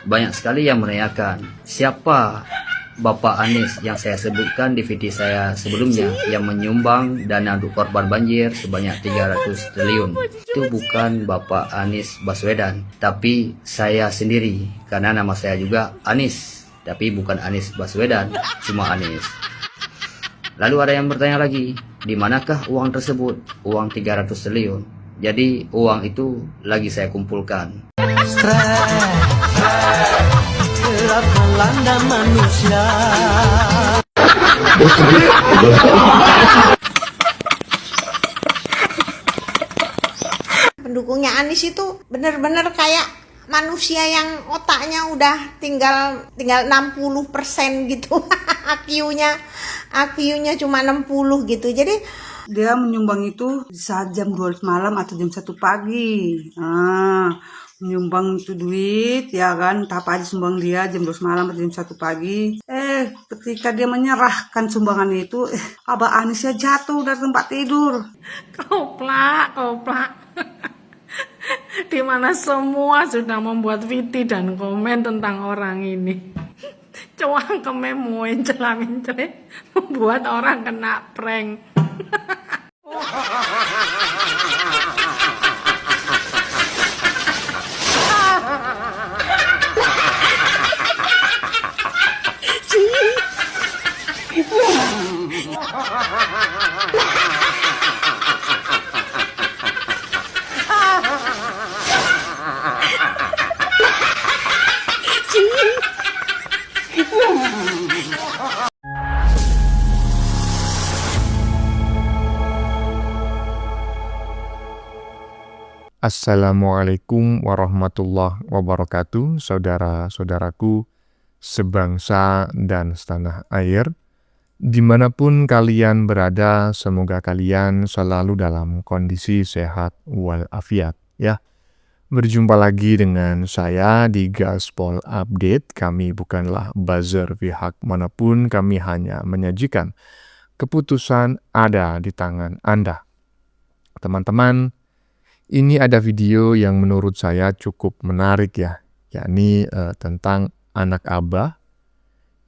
Banyak sekali yang menanyakan, siapa Bapak Anies yang saya sebutkan di video saya sebelumnya yang menyumbang dana untuk korban banjir sebanyak 300 triliun. Itu bukan Bapak Anies Baswedan, tapi saya sendiri, karena nama saya juga Anies, tapi bukan Anies Baswedan, cuma Anies. Lalu ada yang bertanya lagi, di manakah uang tersebut, uang 300 triliun? Jadi uang itu lagi saya kumpulkan. Gelap melanda manusia. Pendukungnya Anies itu bener-bener kayak manusia yang otaknya udah tinggal 60% gitu. IQ-nya cuma 60 gitu. Jadi dia menyumbang itu saat jam 12 malam atau jam 1 pagi. Menyumbang itu duit, ya kan, tahap aja sumbang dia jam 12 malam atau jam 1 pagi. Ketika dia menyerahkan sumbangan itu, Abah Anies ya jatuh dari tempat tidur. Koplak. Dimana semua sudah membuat video dan komen tentang orang ini. Cewangkeme muncul membuat orang kena prank. Assalamualaikum warahmatullahi wabarakatuh, saudara-saudaraku sebangsa dan setanah air. Dimanapun kalian berada, semoga kalian selalu dalam kondisi sehat walafiat ya. Berjumpa lagi dengan saya di Gaspol Update. Kami bukanlah buzzer pihak manapun, kami hanya menyajikan keputusan ada di tangan Anda. Teman-teman, ini ada video yang menurut saya cukup menarik ya, yakni tentang anak Abah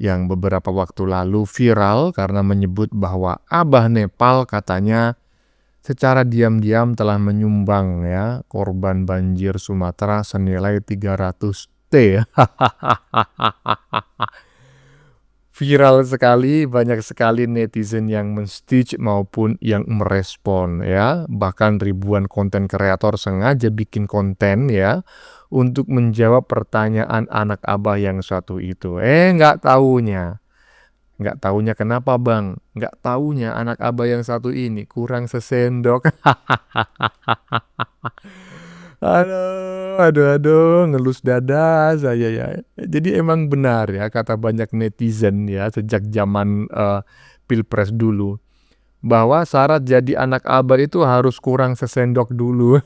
yang beberapa waktu lalu viral karena menyebut bahwa Abah Nepal katanya secara diam-diam telah menyumbang ya korban banjir Sumatera senilai 300 T. Viral sekali, banyak sekali netizen yang men-stitch maupun yang merespon ya. Bahkan ribuan konten kreator sengaja bikin konten ya untuk menjawab pertanyaan anak Abah yang satu itu. Nggak taunya kenapa bang? Nggak taunya anak Abah yang satu ini kurang sesendok. Aduh, ngelus dada saya ya. Jadi emang benar ya kata banyak netizen ya sejak zaman Pilpres dulu, bahwa syarat jadi anak Abah itu harus kurang sesendok dulu.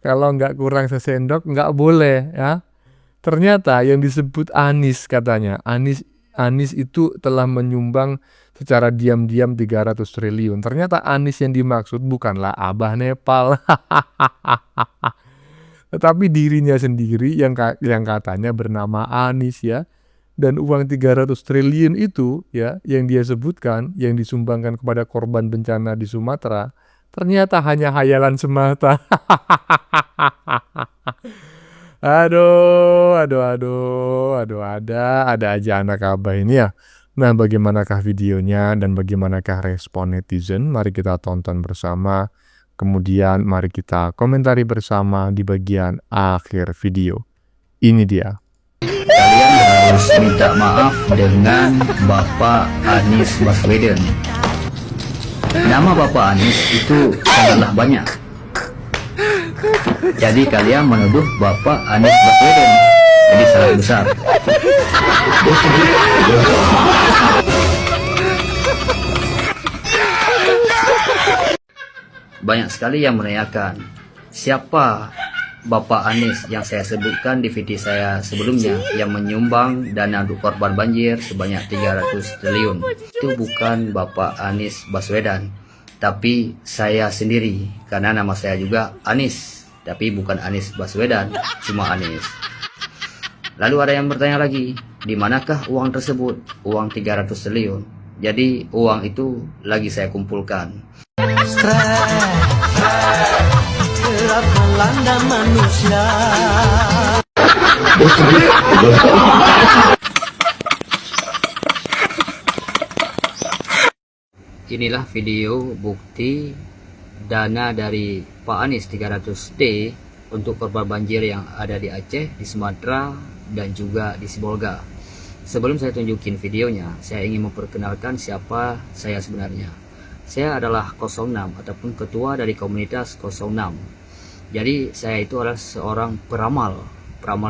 Kalau nggak kurang sesendok nggak boleh ya. Ternyata yang disebut Anies katanya, Anies itu telah menyumbang secara diam-diam 300 triliun. Ternyata Anies yang dimaksud bukanlah Abah Nepal. Tetapi dirinya sendiri yang katanya bernama Anies ya. Dan uang 300 triliun itu ya yang dia sebutkan, yang disumbangkan kepada korban bencana di Sumatera, ternyata hanya hayalan semata. Aduh, ada aja anak Abah ini ya. Nah, bagaimanakah videonya dan bagaimanakah respon netizen? Mari kita tonton bersama. Kemudian mari kita komentari bersama di bagian akhir video. Ini dia. Kalian harus minta maaf dengan Bapak Anies Baswedan. Nama Bapak Anies itu sangatlah banyak. Jadi kalian menuduh Bapak Anies Baswedan, jadi salah besar. Banyak sekali yang menanyakan, siapa Bapak Anies yang saya sebutkan di video saya sebelumnya yang menyumbang dana untuk korban banjir sebanyak 300 triliun. Itu bukan Bapak Anies Baswedan, tapi saya sendiri, karena nama saya juga Anies, tapi bukan Anies Baswedan, cuma Anies. Lalu ada yang bertanya lagi, di manakah uang tersebut? Uang 300 triliun. Jadi uang itu lagi saya kumpulkan. Stres kerap melanda manusia. Inilah video bukti dana dari Pak Anies 300T untuk korban banjir yang ada di Aceh, di Sumatera, dan juga di Sibolga. Sebelum saya tunjukin videonya, saya ingin memperkenalkan siapa saya sebenarnya. Saya adalah 06 ataupun ketua dari komunitas 06. Jadi saya itu adalah seorang peramal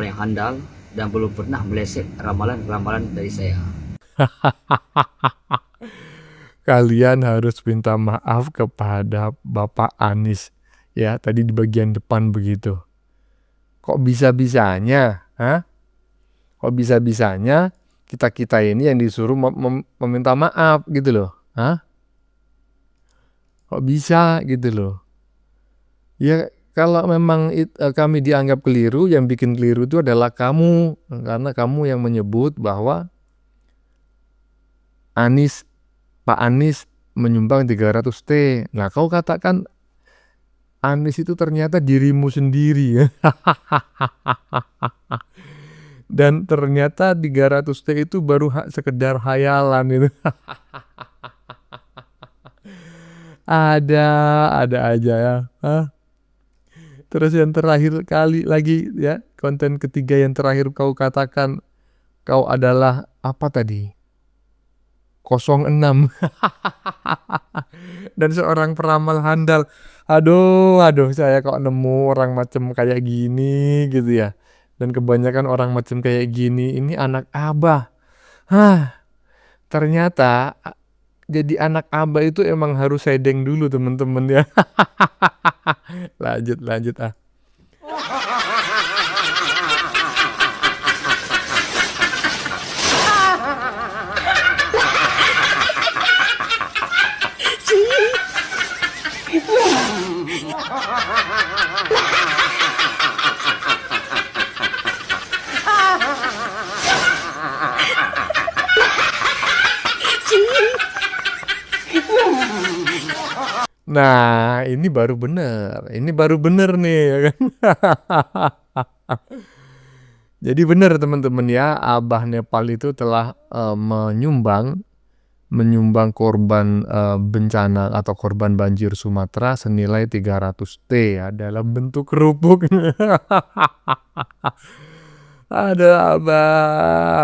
yang handal dan belum pernah meleset ramalan-ramalan dari saya. Kalian harus minta maaf kepada Bapak Anies. Ya, tadi di bagian depan begitu. Kok bisa-bisanya? Kok bisa-bisanya kita ini yang disuruh meminta maaf gitu loh? Kok bisa gitu loh? Ya, kalau memang kami dianggap keliru, yang bikin keliru itu adalah kamu. Karena kamu yang menyebut bahwa Pak Anies menyumbang 300T. Nah, kau katakan Anies itu ternyata dirimu sendiri. Dan ternyata 300T itu baru sekedar hayalan itu. Ada aja ya. Terus yang terakhir kali lagi ya, konten ketiga yang terakhir kau katakan kau adalah apa tadi? 06. Dan seorang peramal handal. Aduh, saya kok nemu orang macam kayak gini gitu ya. Dan kebanyakan orang macam kayak gini ini anak abah. Ternyata jadi anak abah itu emang harus sedeng dulu teman-teman ya. Lanjut ah. Nah, ini baru bener nih ya kan. Jadi benar teman-teman ya, Abah Nepal itu telah menyumbang korban bencana atau korban banjir Sumatera senilai 300T ya, dalam bentuk kerupuk. Ada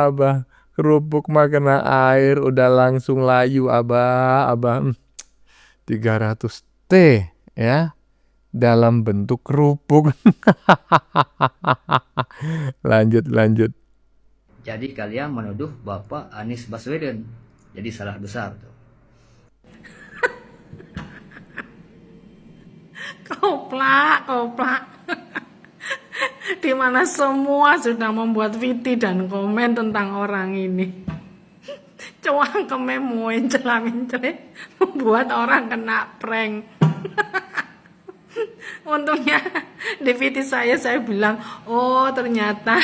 Abah kerupuk mah kena air udah langsung layu Abah 300T ya, dalam bentuk kerupuk. Lanjut. Jadi kalian menuduh Bapak Anies Baswedan. Jadi salah besar tuh. Koplak. Di mana semua sudah membuat VT dan komen tentang orang ini. Cewangkeme mencela-mencela membuat orang kena prank. Untungnya di VT saya bilang, oh ternyata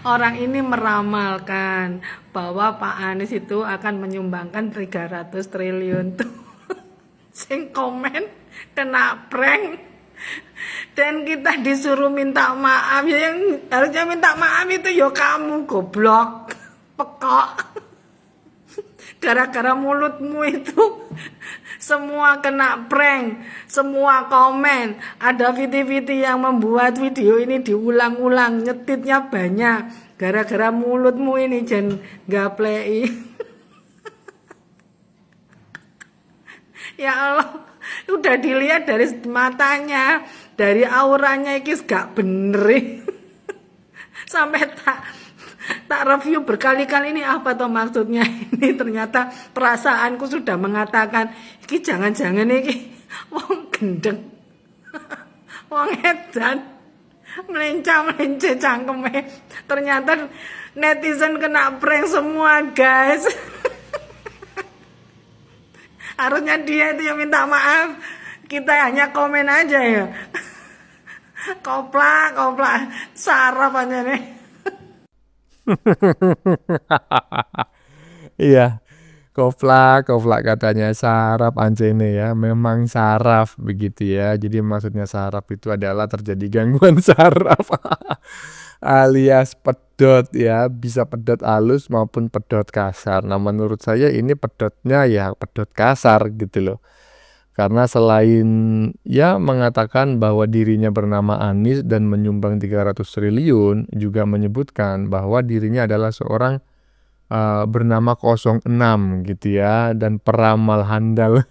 orang ini meramalkan bahwa Pak Anies itu akan menyumbangkan 300 triliun tuh. Sing komen kena prank. Dan kita disuruh minta maaf. Ya, yang harusnya minta maaf itu ya kamu goblok, pekok. Gara-gara mulutmu itu semua kena prank, semua komen. Ada VT-VT yang membuat video ini diulang-ulang, nyetitnya banyak. Gara-gara mulutmu ini jan gaplei. Ya Allah, udah dilihat dari matanya, dari auranya iki gak bener. Sampai tak review berkali-kali ini apa toh maksudnya ini, ternyata perasaanku sudah mengatakan iki jangan-jangan iki wong gendeng, wong edan melencah-melenceh cangkeme. Ternyata netizen kena prank semua guys. Harusnya dia itu yang minta maaf, kita hanya komen aja ya. Koplak, saraf aja nih. Iya, koplak katanya saraf Ancene ya. Memang saraf begitu ya. Jadi maksudnya saraf itu adalah terjadi gangguan saraf alias pedot ya, bisa pedot halus maupun pedot kasar. Nah, menurut saya ini pedotnya ya pedot kasar gitu loh. Karena selain ya mengatakan bahwa dirinya bernama Anies dan menyumbang 300 triliun, juga menyebutkan bahwa dirinya adalah seorang bernama 06 gitu ya, dan peramal handal.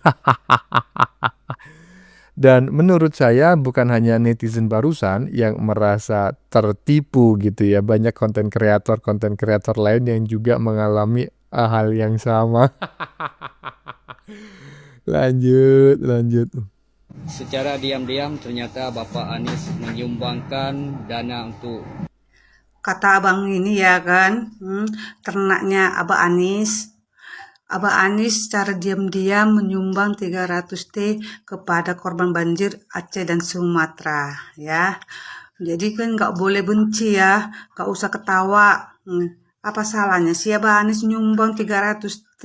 Dan menurut saya bukan hanya netizen barusan yang merasa tertipu gitu ya, banyak konten kreator lain yang juga mengalami hal yang sama. Lanjut. Secara diam-diam ternyata Bapak Anies menyumbangkan dana untuk Kata abang ini ya kan, ternaknya Abah Anies secara diam-diam menyumbang 300T kepada korban banjir Aceh dan Sumatera ya. Jadi kan nggak boleh benci ya, nggak usah ketawa. Apa salahnya sih Abah Anies nyumbang 300T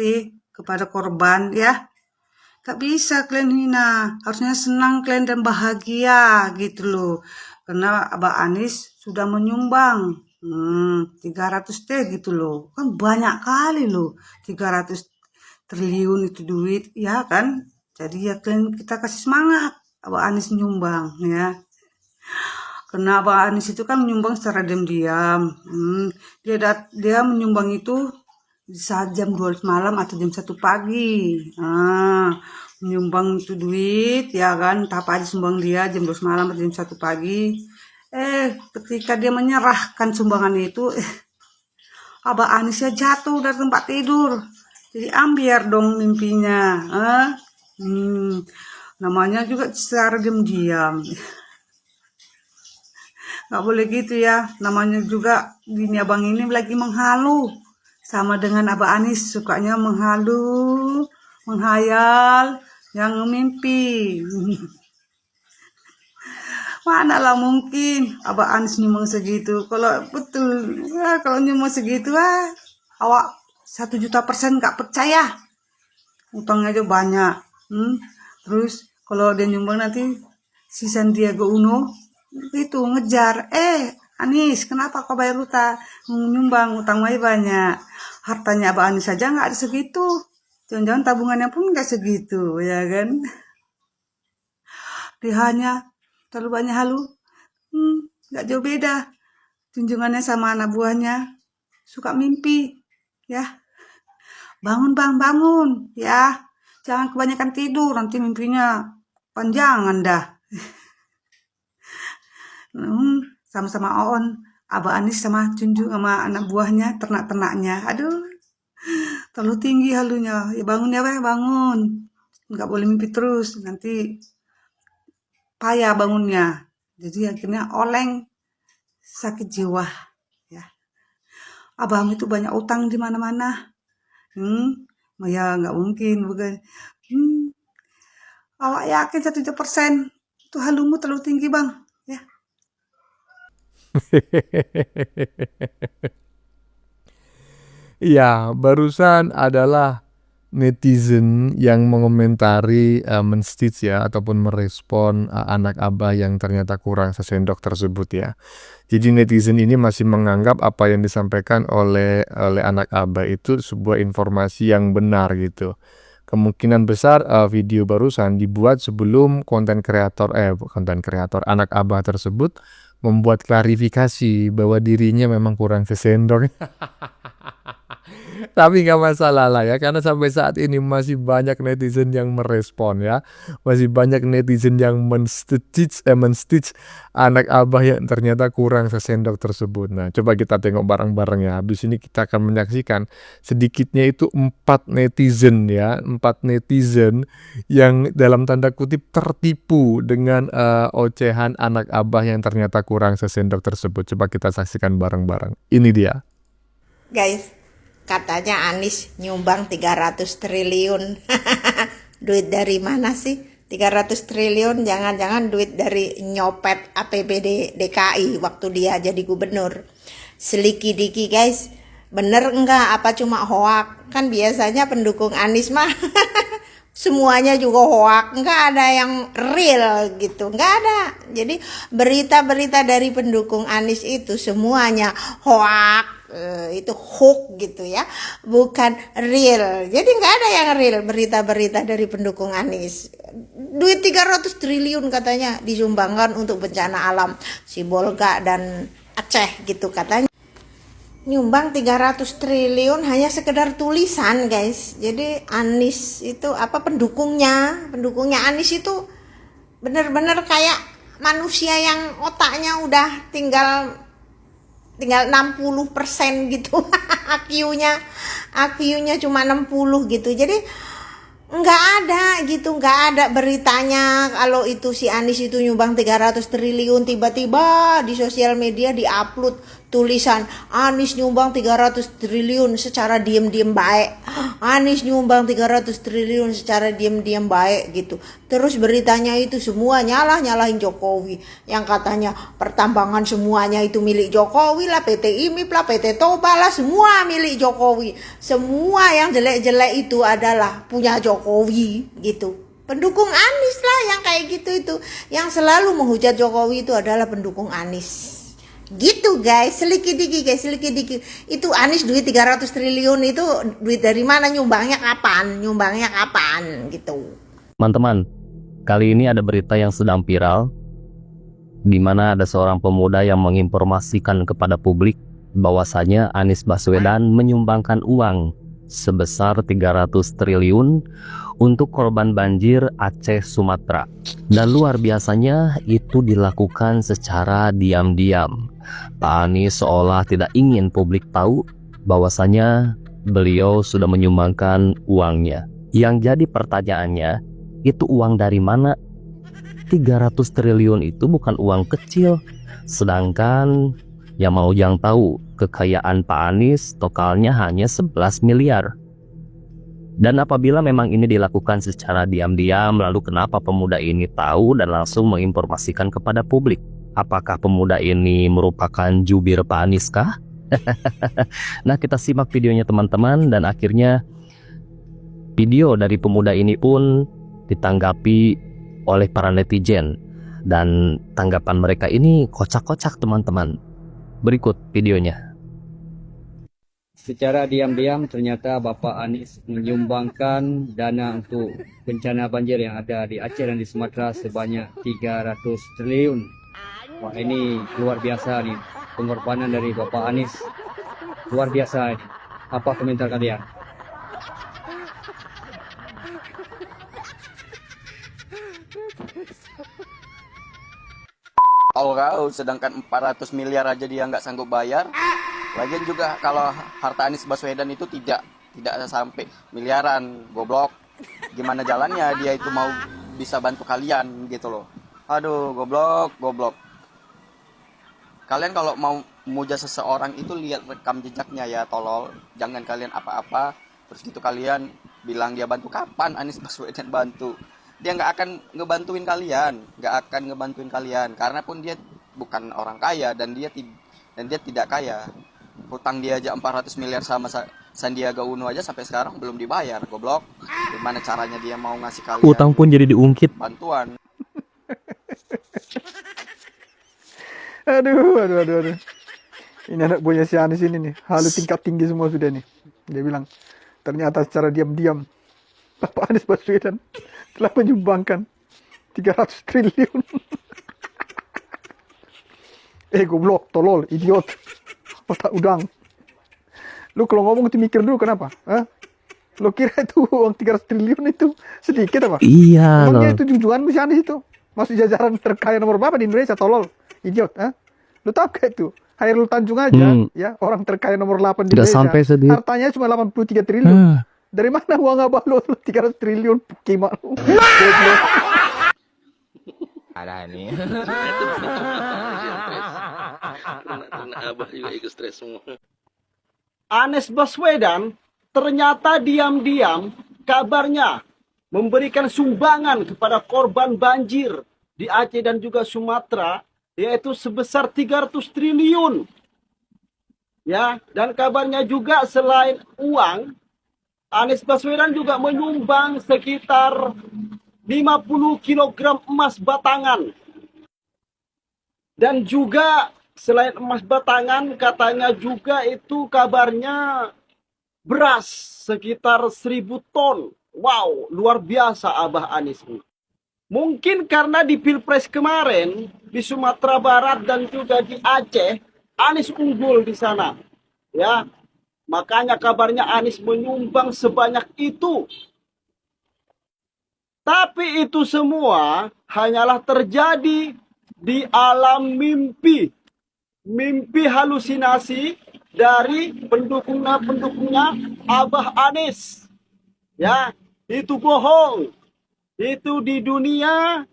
kepada korban ya? Gak bisa kalian hina, harusnya senang kalian dan bahagia gitu loh. Karena Abah Anies sudah menyumbang 300T gitu loh. Kan banyak kali loh 300 triliun itu duit ya kan. Jadi ya kalian kita kasih semangat Abah Anies nyumbang ya. Karena Abah Anies itu kan menyumbang secara diam-diam. Dia menyumbang itu saat jam 12 malam atau jam 1 pagi. Menyumbang itu duit ya kan, tahap aja sumbang dia jam 12 malam atau jam 1 pagi. Ketika dia menyerahkan sumbangan itu, Abah Anies ya jatuh dari tempat tidur. Jadi ambiar dong mimpinya. Namanya juga secara diam-diam. Gak boleh gitu ya, namanya juga bini abang ini lagi menghalu. Sama dengan Abah Anies, sukanya menghalu, menghayal, yang mimpi. Manalah mungkin Abah Anies nyumbang segitu. Kalau betul, ya, kalau nyumbang segitu, awak 1.000.000% gak percaya. Utangnya aja banyak. Terus kalau dia nyumbang nanti si Sandiaga Uno itu ngejar, Anies, kenapa kau bayar utang? Nyumbang utang banyak. Hartanya Abah Anies saja nggak ada segitu. Jangan-jangan tabungannya pun nggak segitu, ya kan? Dia hanya terlalu banyak halu. Nggak jauh beda. Junjungannya sama anak buahnya. Suka mimpi, ya. Bangun bang, bangun, ya. Jangan kebanyakan tidur, nanti mimpinya panjangan dah. Sama-sama on Abah Anies sama junjung sama anak buahnya, ternak-ternaknya. Aduh, terlalu tinggi halunya. Ya bangun ya, bangun. Nggak boleh mimpi terus, nanti payah bangunnya. Jadi akhirnya oleng, sakit jiwa. Ya, abang itu banyak utang di mana-mana. Ya nggak mungkin, bukan. Awak yakin 1% itu halumu terlalu tinggi bang, ya. Iya, barusan adalah netizen yang mengomentari menstitch ya ataupun merespon anak Abah yang ternyata kurang sesendok tersebut ya. Jadi netizen ini masih menganggap apa yang disampaikan oleh anak Abah itu sebuah informasi yang benar gitu. Kemungkinan besar video barusan dibuat sebelum konten kreator anak Abah tersebut membuat klarifikasi bahwa dirinya memang kurang sesendok. Tapi nggak masalah lah ya, karena sampai saat ini masih banyak netizen yang merespon ya, masih banyak netizen yang menstitch anak Abah yang ternyata kurang sesendok tersebut. Nah, coba kita tengok bareng-bareng ya. Habis ini kita akan menyaksikan sedikitnya itu 4 netizen yang dalam tanda kutip tertipu dengan ocehan anak Abah yang ternyata kurang sesendok tersebut. Coba kita saksikan bareng-bareng. Ini dia. Guys, katanya Anies nyumbang 300 triliun. Duit dari mana sih? 300 triliun jangan-jangan duit dari nyopet APBD DKI waktu dia jadi gubernur. Seliki-diki guys, bener enggak apa cuma hoak? Kan biasanya pendukung Anies mah semuanya juga hoak, nggak ada yang real gitu, nggak ada. Jadi berita-berita dari pendukung Anies itu semuanya hoak, itu hoax gitu ya, bukan real. Jadi nggak ada yang real berita-berita dari pendukung Anies. Duit 300 triliun katanya disumbangkan untuk bencana alam Sibolga dan Aceh gitu katanya. Nyumbang 300 triliun hanya sekedar tulisan guys. Jadi Anies itu apa pendukungnya Anies itu bener-bener kayak manusia yang otaknya udah tinggal 60% gitu. IQ-nya cuma 60 gitu. Jadi nggak ada beritanya kalau itu si Anies itu nyumbang 300 triliun, tiba-tiba di sosial media diupload tulisan Anies nyumbang 300 triliun secara diam-diam baik. Anies nyumbang 300 triliun secara diam-diam baik gitu. Terus beritanya itu semua nyalahin Jokowi. Yang katanya pertambangan semuanya itu milik Jokowi lah, PT IMIP lah, PT Toba lah, semua milik Jokowi. Semua yang jelek-jelek itu adalah punya Jokowi gitu. Pendukung Anies lah yang kayak gitu itu. Yang selalu menghujat Jokowi itu adalah pendukung Anies. Gitu guys, seliki-diki. Itu Anies duit 300 triliun itu duit dari mana, nyumbangnya kapan gitu. Teman-teman, kali ini ada berita yang sedang viral di mana ada seorang pemuda yang menginformasikan kepada publik bahwasanya Anies Baswedan menyumbangkan uang sebesar 300 triliun untuk korban banjir Aceh Sumatera. Dan luar biasanya itu dilakukan secara diam-diam. Pak Anies seolah tidak ingin publik tahu bahwasanya beliau sudah menyumbangkan uangnya. Yang jadi pertanyaannya, itu uang dari mana? 300 triliun itu bukan uang kecil. Sedangkan yang tahu kekayaan Pak Anies totalnya hanya 11 miliar. Dan apabila memang ini dilakukan secara diam-diam, lalu kenapa pemuda ini tahu dan langsung menginformasikan kepada publik? Apakah pemuda ini merupakan jubir Pak Anies kah? Nah, kita simak videonya teman-teman, dan akhirnya video dari pemuda ini pun ditanggapi oleh para netizen. Dan tanggapan mereka ini kocak-kocak teman-teman. Berikut videonya. Secara diam-diam ternyata Bapak Anies menyumbangkan dana untuk bencana banjir yang ada di Aceh dan di Sumatera sebanyak 300 triliun. Wah, ini luar biasa nih, pengorbanan dari Bapak Anies. Luar biasa ini. Apa komentar kalian? Tahu, sedangkan 400 miliar aja dia nggak sanggup bayar. Lagian juga kalau harta Anies Baswedan itu tidak sampai miliaran, goblok. Gimana jalannya dia itu mau bisa bantu kalian gitu loh. Aduh, goblok. Kalian kalau mau muja seseorang itu lihat rekam jejaknya ya, tolol. Jangan kalian apa-apa terus gitu kalian bilang dia bantu. Kapan Anies Baswedan bantu? Dia nggak akan ngebantuin kalian, karena pun dia bukan orang kaya dan dia tidak kaya. Hutang dia aja 400 miliar sama Sandiaga Uno aja sampai sekarang belum dibayar, goblok. Gimana caranya dia mau ngasih kalian Utang pun jadi diungkit. bantuan? Aduh. Ini anak buahnya si Anies ini nih, halu tingkat tinggi semua sudah nih. Dia bilang, ternyata secara diam-diam Bapak Anies Baswedan telah menyumbangkan 300 triliun. Goblok, tolol, idiot, otak udang. Lu kalau ngomong itu mikir dulu kenapa? Lu kira itu uang 300 triliun itu sedikit apa? Iya loh. Emangnya itu junjungan si Anies itu? Masuk jajaran terkaya nomor berapa di Indonesia, tolol, idiot. Lu tahu gak itu? Hairul Tanjung aja, ya, orang terkaya nomor 8 di Tidak Indonesia. sampai sedih. Hartanya cuma 83 triliun. Dari mana uang abah lu 300 triliun? Gimana lu? Ada nih. Abah juga ikut stres semua. Anies Baswedan ternyata diam-diam kabarnya memberikan sumbangan kepada korban banjir di Aceh dan juga Sumatera, yaitu sebesar 300 triliun. Ya, dan kabarnya juga selain uang, Anies Baswedan juga menyumbang sekitar 50 kg emas batangan. Dan juga selain emas batangan, katanya juga itu kabarnya beras sekitar 1000 ton. Wow, luar biasa Abah Anies ini. Mungkin karena di Pilpres kemarin, di Sumatera Barat dan juga di Aceh, Anies unggul di sana. Ya, makanya kabarnya Anies menyumbang sebanyak itu. Tapi itu semua hanyalah terjadi di alam mimpi. Mimpi halusinasi dari pendukungnya Abah Anies. Ya, itu bohong. Itu di dunia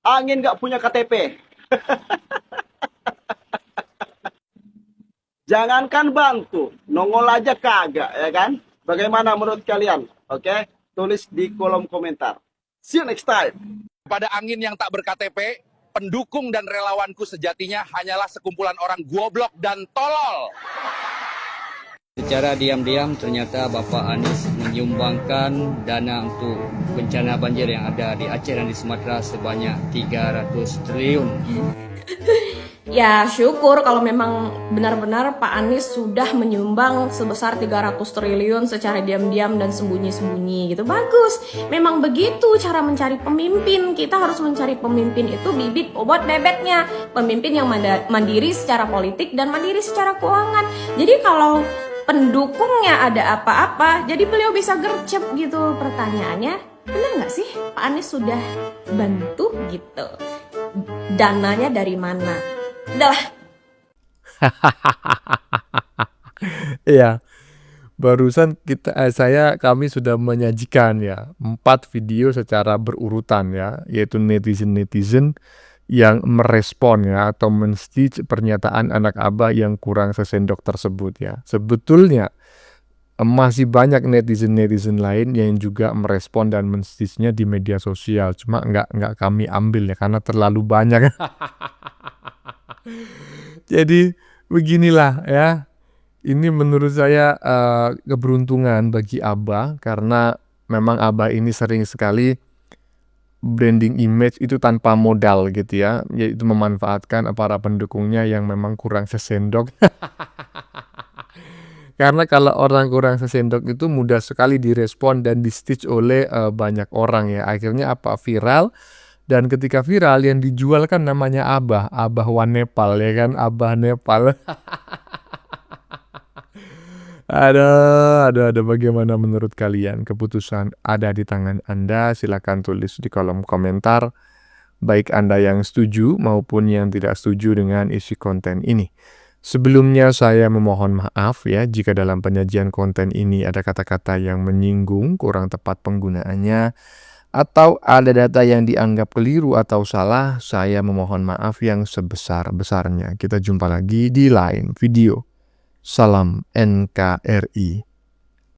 angin gak punya KTP. Jangankan bantu, nongol aja kagak, ya kan? Bagaimana menurut kalian? Oke, tulis di kolom komentar. See you next time. Pada angin yang tak berKTP, pendukung dan relawanku sejatinya hanyalah sekumpulan orang goblok dan tolol. Secara diam-diam ternyata Bapak Anies menyumbangkan dana untuk bencana banjir yang ada di Aceh dan di Sumatera sebanyak 300 triliun. Ya syukur kalau memang benar-benar Pak Anies sudah menyumbang sebesar 300 triliun secara diam-diam dan sembunyi-sembunyi gitu. Bagus, memang begitu cara mencari pemimpin. Kita harus mencari pemimpin itu bibit bobot bebeknya. Pemimpin yang mandiri secara politik dan mandiri secara keuangan. Jadi kalau pendukungnya ada apa-apa, jadi beliau bisa gercep gitu. Pertanyaannya, benar nggak sih Pak Anies sudah bantu gitu? Dananya dari mana? Udahlah. Iya, barusan kami sudah menyajikan ya 4 video secara berurutan ya, yaitu netizen yang merespon ya atau men-stitch pernyataan anak Abah yang kurang sesendok tersebut ya. Sebetulnya masih banyak netizen lain yang juga merespon dan men-stitchnya di media sosial, cuma nggak kami ambil ya karena terlalu banyak. Jadi beginilah ya. Ini menurut saya keberuntungan bagi Abah karena memang Abah ini sering sekali branding image itu tanpa modal gitu ya, yaitu memanfaatkan para pendukungnya yang memang kurang sesendok. Karena kalau orang kurang sesendok itu mudah sekali direspon dan di-stitch oleh banyak orang ya. Akhirnya apa? Viral. Dan ketika viral yang dijual kan namanya Abah One Nepal ya kan, Abah Nepal. Ada bagaimana menurut kalian? Keputusan ada di tangan Anda, silakan tulis di kolom komentar. Baik Anda yang setuju maupun yang tidak setuju dengan isi konten ini. Sebelumnya saya memohon maaf ya jika dalam penyajian konten ini ada kata-kata yang menyinggung, kurang tepat penggunaannya, atau ada data yang dianggap keliru atau salah. Saya memohon maaf yang sebesar-besarnya. Kita jumpa lagi di lain video. Salam NKRI.